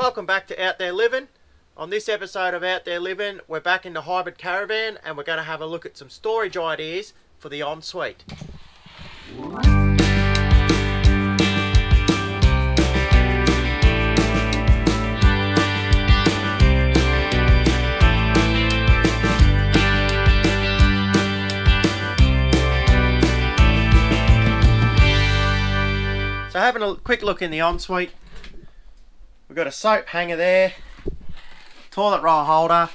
Welcome back to Out There Living. On this episode of Out There Living, we're back in the hybrid caravan and we're going to have a look at some storage ideas for the Ensuite. So having a quick look in the Ensuite, we've got a soap hanger there, toilet roll holder,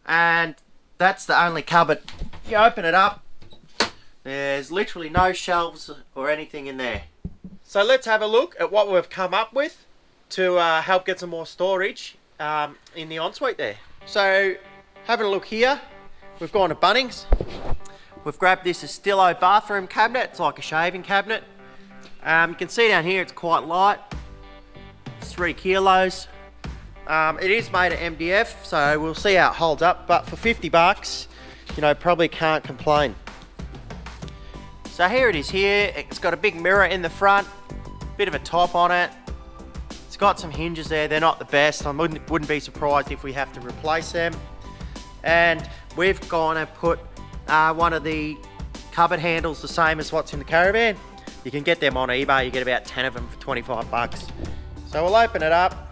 and that's the only cupboard. You open it up, there's literally no shelves or anything in there. So let's have a look at what we've come up with to help get some more storage in the Ensuite there. So having a look here, we've gone to Bunnings. We've grabbed this Estillo bathroom cabinet. It's like a shaving cabinet. You can see down here it's quite light. It's 3 kilos. It is made of MDF, so we'll see how it holds up, but for 50 bucks, you know, probably can't complain. So here it is here. It's got a big mirror in the front, bit of a top on it. It's got some hinges there. They're not the best. I wouldn't be surprised if we have to replace them. And we've gone and put one of the cupboard handles the same as what's in the caravan. You can get them on eBay. You get about 10 of them for 25 bucks. So we'll open it up.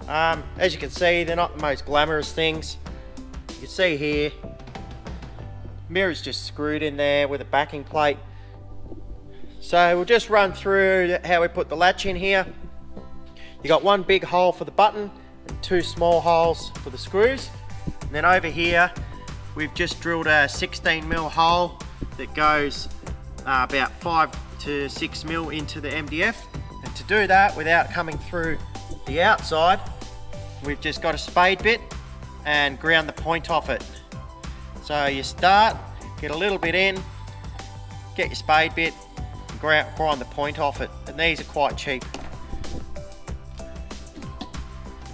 As you can see, they're not the most glamorous things. You can see here, mirror's just screwed in there with a backing plate. So we'll just run through how we put the latch in here. You got one big hole for the button and 2 small holes for the screws. And then over here, we've just drilled a 16mm hole that goes about 5 to 6 mil into the MDF. And to do that without coming through the outside, we've just got a spade bit and ground the point off it. So you start, get a little bit in, get your spade bit, and grind the point off it. And these are quite cheap.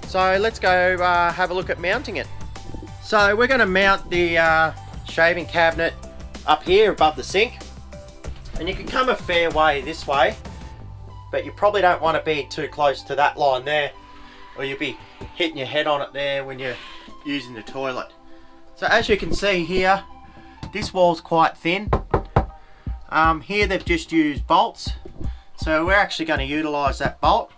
So let's go have a look at mounting it. So we're going to mount the shaving cabinet up here above the sink. And you can come a fair way this way, but you probably don't want to be too close to that line there, or you'll be hitting your head on it there when you're using the toilet. So as you can see here, this wall's quite thin. Here they've just used bolts, so we're actually going to utilize that bolt.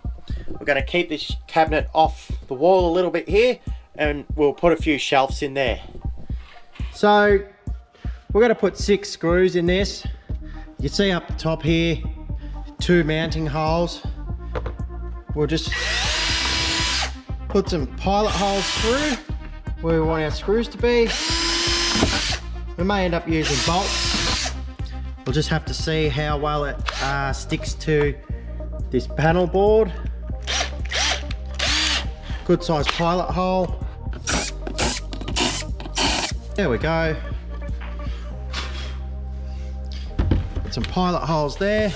We're going to keep this cabinet off the wall a little bit here, and we'll put a few shelves in there. So we're going to put 6 screws in this. You can see up the top here, 2 mounting holes. We'll just put some pilot holes through where we want our screws to be. We may end up using bolts. We'll just have to see how well it sticks to this panel board. Good size pilot hole. There we go. Put some pilot holes there.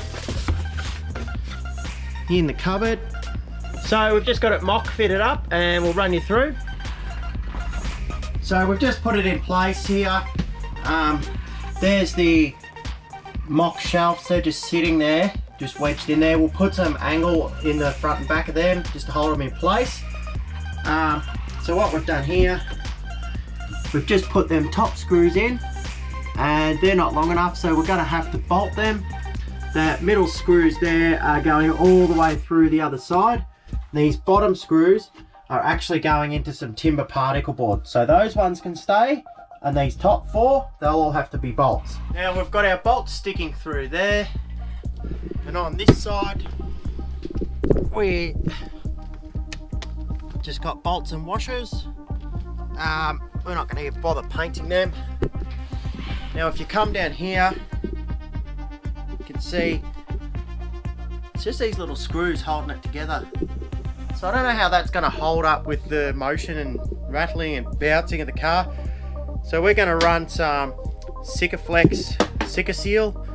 In the cupboard. So we've just got it mock fitted up and we'll run you through. So we've just put it in place here. There's the mock shelves. They're just sitting there, just wedged in there. We'll put some angle in the front and back of them just to hold them in place. So what we've done here, we've just put them top screws in and they're not long enough, so we're going to have to bolt them. The middle screws there are going all the way through the other side. These bottom screws are actually going into some timber particle board, so those ones can stay, and these top 4, they'll all have to be bolts. Now we've got our bolts sticking through there, and on this side we just got bolts and washers. We're not going to even bother painting them. Now if you come down here, you can see it's just these little screws holding it together. So I don't know how that's going to hold up with the motion and rattling and bouncing of the car. So we're going to run some Sikaflex Seal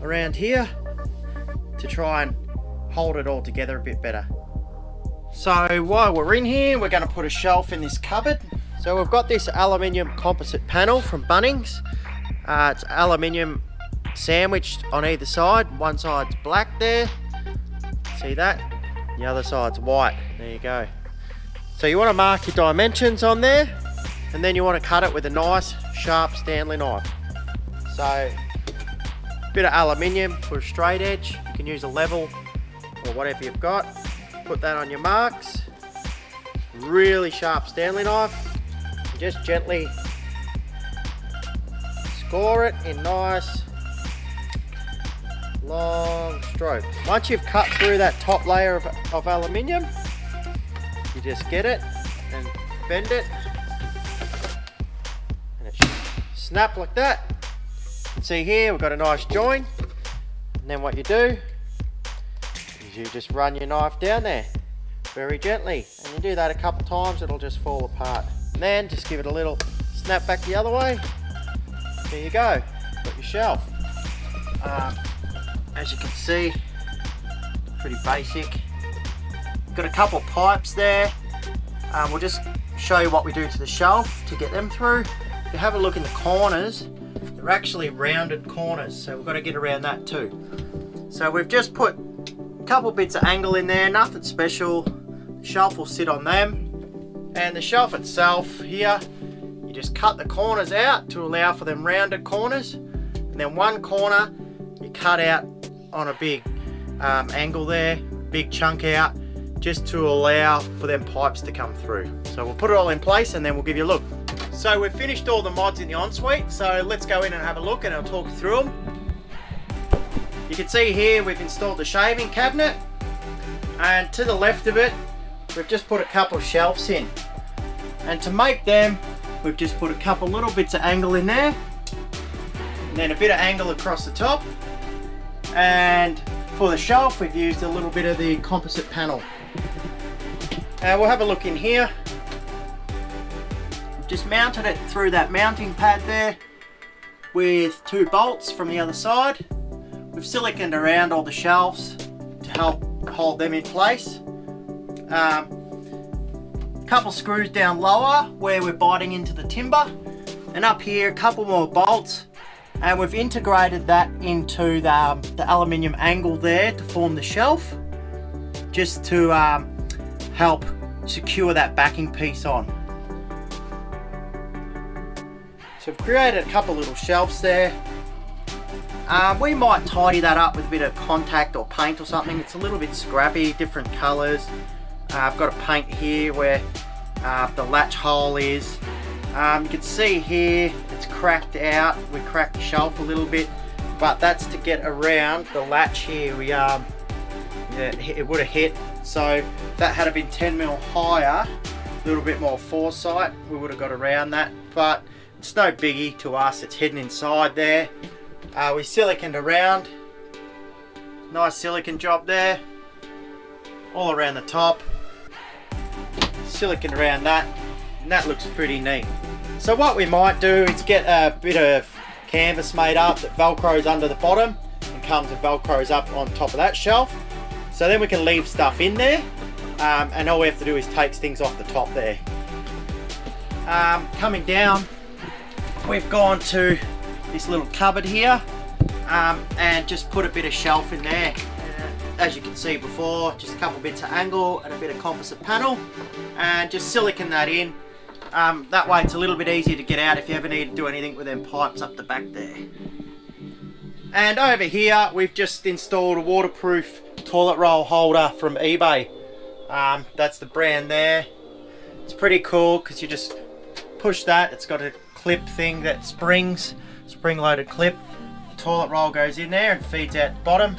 around here to try and hold it all together a bit better. So while we're in here, we're going to put a shelf in this cupboard. So we've got this aluminium composite panel from Bunnings. It's aluminium sandwiched on either side. One side's black there. See that? The other side's white. There you go. So you want to mark your dimensions on there, and then you want to cut it with a nice sharp Stanley knife. So a bit of aluminium for a straight edge. You can use a level or whatever you've got. Put that on your marks. Really sharp Stanley knife. Just gently score it in nice long strokes. Once you've cut through that top layer of aluminium, you just get it and bend it, and it should snap like that. You can see here we've got a nice join, and then what you do is you just run your knife down there very gently, and you do that a couple times, it'll just fall apart. And then just give it a little snap back the other way. There you go, got your shelf. As you can see, pretty basic. Got a couple pipes there. We'll just show you what we do to the shelf to get them through. If you have a look in the corners, they're actually rounded corners, so we've got to get around that too. So we've just put a couple bits of angle in there, nothing special. The shelf will sit on them. And the shelf itself here, you just cut the corners out to allow for them rounded corners. And then one corner you cut out on a big angle there, big chunk out, just to allow for them pipes to come through. So we'll put it all in place and then we'll give you a look. So we've finished all the mods in the Ensuite, so let's go in and have a look and I'll talk you through them. You can see here we've installed the shaving cabinet, and to the left of it we've just put a couple of shelves in, and to make them we've just put a couple little bits of angle in there, and then a bit of angle across the top. And for the shelf we've used a little bit of the composite panel. We'll have a look in here. We've just mounted it through that mounting pad there with 2 bolts from the other side. We've siliconed around all the shelves to help hold them in place. Couple screws down lower where we're biting into the timber, and up here a couple more bolts. And we've integrated that into the aluminium angle there to form the shelf, just to help secure that backing piece on. So we've created a couple little shelves there. We might tidy that up with a bit of contact or paint or something. It's a little bit scrappy, different colours. I've got a paint here where the latch hole is. You can see here it's cracked out. We cracked the shelf a little bit, but that's to get around the latch here. Yeah, it would have hit, so if that had been 10mm higher, a little bit more foresight, we would have got around that, but it's no biggie to us. It's hidden inside there. We siliconed around, nice silicon job there, all around the top, silicon around that, and that looks pretty neat. So what we might do is get a bit of canvas made up that velcros under the bottom and comes and velcros up on top of that shelf. So then we can leave stuff in there, and all we have to do is take things off the top there. Coming down, we've gone to this little cupboard here, and just put a bit of shelf in there. As you can see before, just a couple bits of angle and a bit of composite panel, and just silicone that in. That way it's a little bit easier to get out if you ever need to do anything with them pipes up the back there. And over here we've just installed a waterproof toilet roll holder from eBay. That's the brand there. It's pretty cool because you just push that, it's got a clip thing that springs, spring-loaded clip. The toilet roll goes in there and feeds out the bottom.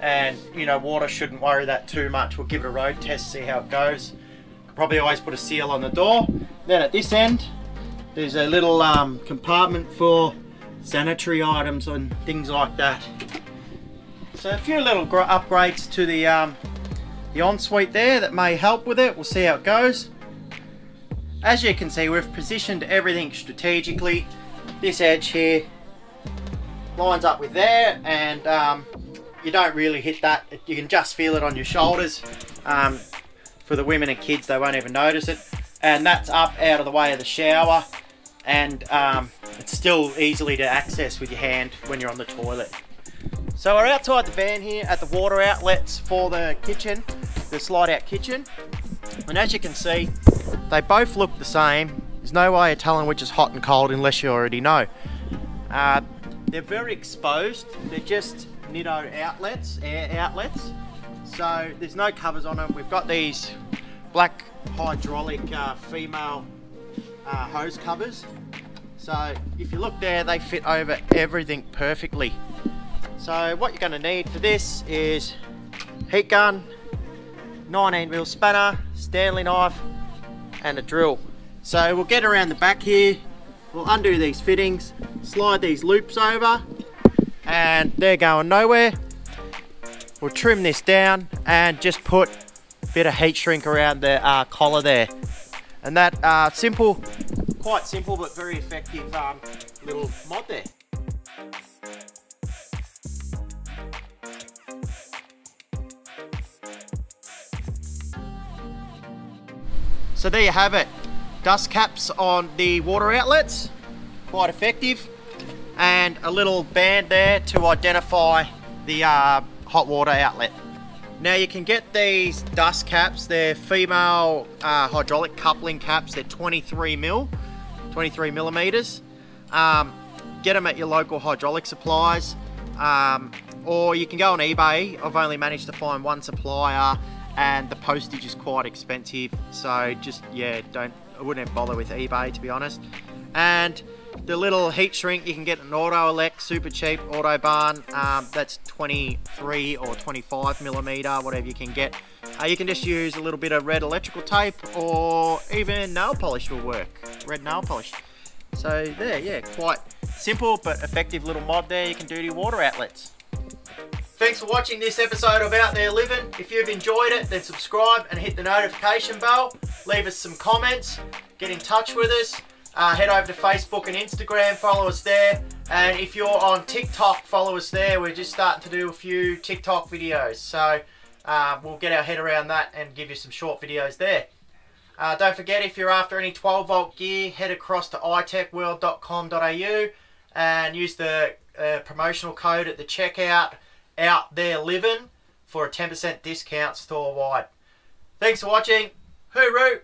And you know, water shouldn't worry that too much. We'll give it a road test, see how it goes. Probably always put a seal on the door. Then at this end there's a little compartment for sanitary items and things like that. So a few little upgrades to the Ensuite there that may help with it. We'll see how it goes. As you can see, we've positioned everything strategically. This edge here lines up with there, and you don't really hit that. You can just feel it on your shoulders. For the women and kids, they won't even notice it. And that's up out of the way of the shower, and it's still easily to access with your hand when you're on the toilet. So we're outside the van here at the water outlets for the kitchen, the slide out kitchen. And as you can see, they both look the same. There's no way of telling which is hot and cold unless you already know. They're very exposed. They're just Nitto outlets, air outlets. So there's no covers on them. We've got these black hydraulic female hose covers. So if you look there, they fit over everything perfectly. So what you're going to need for this is heat gun, 19mm spanner, Stanley knife and a drill. So we'll get around the back here, we'll undo these fittings, slide these loops over and they're going nowhere. We'll trim this down and just put a bit of heat shrink around the collar there. And that simple, quite simple but very effective little mod there. So there you have it, dust caps on the water outlets, quite effective, and a little band there to identify the hot water outlet. Now you can get these dust caps, they're female hydraulic coupling caps, they're 23 millimeters. Get them at your local hydraulic supplies, or you can go on eBay. I've only managed to find one supplier and the postage is quite expensive, so just, yeah, I wouldn't bother with eBay, to be honest. And the little heat shrink, you can get an auto elect, super cheap, Autobarn, that's 23 or 25 millimeter, whatever you can get. You can just use a little bit of red electrical tape, or even nail polish will work, red nail polish. So there, yeah, quite simple but effective little mod there you can do to your water outlets. Thanks for watching this episode of Out There Living. If you've enjoyed it, then subscribe and hit the notification bell. Leave us some comments, get in touch with us. Head over to Facebook and Instagram, follow us there. And if you're on TikTok, follow us there. We're just starting to do a few TikTok videos. So we'll get our head around that and give you some short videos there. Don't forget, if you're after any 12 volt gear, head across to itechworld.com.au and use the promotional code at the checkout, Out There Living, for a 10% discount store wide. Thanks for watching. Hooroo!